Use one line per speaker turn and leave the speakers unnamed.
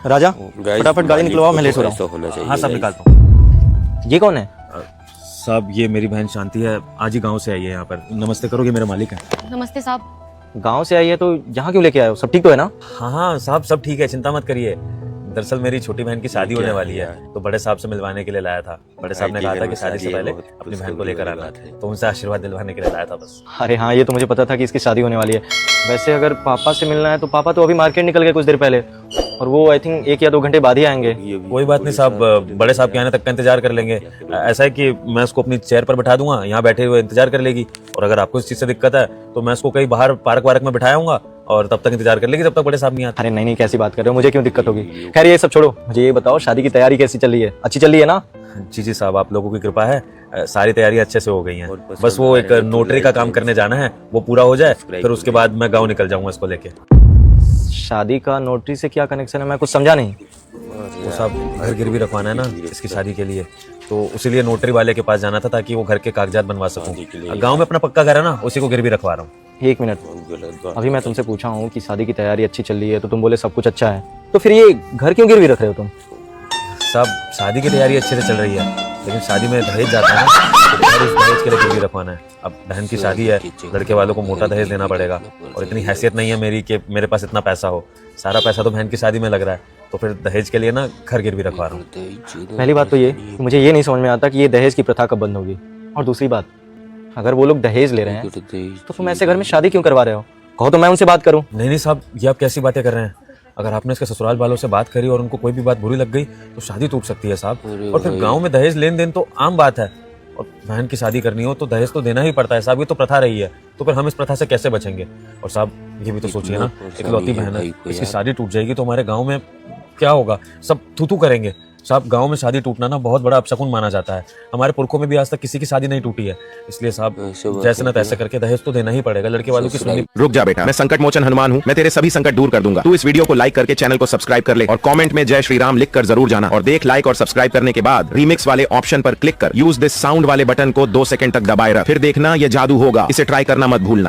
राजा फटाफट गाड़ी निकलवाओ, मैं लेट हो रहा हूँ।
हाँ साहब निकालता हूँ।
ये कौन है?
साहब ये मेरी बहन शांति है, आज ही गांव से आई है यहाँ पर। नमस्ते करोगे, मेरा मालिक है।
नमस्ते साहब।
गांव से आई है तो यहाँ क्यों लेके आए हो? सब ठीक तो है ना?
हाँ हाँ साहब सब ठीक है, चिंता मत करिए। दरअसल मेरी छोटी बहन की शादी होने वाली है, तो बड़े साहब से मिलवाने के लिए लाया था। बड़े साहब ने कहा था कि शादी से पहले अपनी बहन को लेकर आना, तो उनसे आशीर्वाद दिलवाने के लिए लाया था बस।
अरे हाँ, ये तो मुझे पता था कि इसकी शादी होने वाली है। वैसे अगर पापा से मिलना है तो पापा तो अभी मार्केट निकल गए कुछ देर पहले, और वो आई थिंक 1 या 2 घंटे बाद ही आएंगे।
कोई बात नहीं साहब, बड़े साहब के आने तक का इंतजार कर लेंगे। ऐसा है कि मैं उसको अपनी चेयर पर बैठा दूंगा, यहाँ बैठे हुए इंतजार कर लेगी। और अगर आपको इस चीज से दिक्कत है तो मैं उसको कहीं बाहर पार्क वार्क में बिठाऊंगा और तब तक इंतजार कर लेगी जब तक बड़े साहब नहीं आते।
अरे नहीं, कैसी बात कर रहे हो, मुझे क्यों दिक्कत होगी। खैर ये सब छोड़ो, मुझे ये बताओ शादी की तैयारी कैसी चल रही है? अच्छी चल रही है ना?
जी साहब, आप लोगों की कृपा है, सारी तैयारी अच्छे से हो गई हैं। बस वो एक नोटरी का काम करने जाना है, वो पूरा हो जाए फिर उसके बाद मैं गाँव निकल जाऊंगा इसको लेके।
शादी का नोटरी से क्या कनेक्शन है? मैं कुछ समझा नहीं।
वो साहब घर गिरवी रखवाना है ना इसकी शादी के लिए, तो उसीलिए नोटरी वाले के पास जाना था ताकि वो घर के कागजात बनवा सकूं। गांव में अपना पक्का घर है ना, उसी को गिरवी रखवा रहा हूँ।
1 मिनट, अभी मैं तुमसे पूछा हूँ कि शादी की तैयारी अच्छी चल रही है तो तुम बोले सब कुछ अच्छा है, तो फिर ये घर क्यों गिरवी रख रहे हो तुम?
साहब शादी की तैयारी अच्छे से चल रही है, लेकिन शादी में दहेज जाता है ना, तो घर उस दहेज के लिए गिरवी रखवाना है। अब बहन की शादी है, लड़के वालों को मोटा दहेज देना पड़ेगा, और इतनी हैसियत नहीं है मेरी कि मेरे पास इतना पैसा हो। सारा पैसा तो बहन की शादी में लग रहा है, तो फिर दहेज के लिए ना घर गिरवी रखवा रहा हूँ।
पहली बात तो ये कि मुझे ये नहीं समझ में आता कि ये दहेज की प्रथा कब बंद होगी, और दूसरी बात, अगर वो लोग दहेज ले रहे हैं तो तुम ऐसे घर में शादी क्यों करवा रहे हो? कहो तो मैं उनसे बात करूं।
नहीं साहब, ये आप कैसी बातें कर रहे हैं? अगर आपने इसके ससुराल वालों से बात करी और उनको कोई भी बात बुरी लग गई तो शादी टूट सकती है साहब। और फिर गांव में दहेज लेन देन तो आम बात है, और बहन की शादी करनी हो तो दहेज तो देना ही पड़ता है साहब, ये तो प्रथा रही है। तो फिर हम इस प्रथा से कैसे बचेंगे? और साहब ये भी तो सोचिए ना, इकलौती बहन है, इसकी शादी टूट जाएगी तो हमारे गाँव में क्या होगा? सब थू करेंगे साहब। गांव में शादी टूटना ना बहुत बड़ा अपशकुन माना जाता है। हमारे पुरखों में भी आज तक किसी की शादी नहीं टूटी है, इसलिए साहब जैसे ना तैसे करके दहेज तो देना ही पड़ेगा। लड़के वालों की सुननी।
रुक जा बेटा, मैं संकट मोचन हनुमान हूँ, मैं तेरे सभी संकट दूर कर दूंगा। तू इस वीडियो को लाइक करके चैनल को सब्सक्राइब कर ले, और कमेंट में जय श्री राम लिख कर जरूर जाना। और देख, लाइक और सब्सक्राइब करने के बाद रीमिक्स वाले ऑप्शन पर क्लिक कर यूज दिस साउंड वाले बटन को 2 सेकंड तक दबाए रख, फिर देखना ये जादू होगा। इसे ट्राई करना मत भूलना।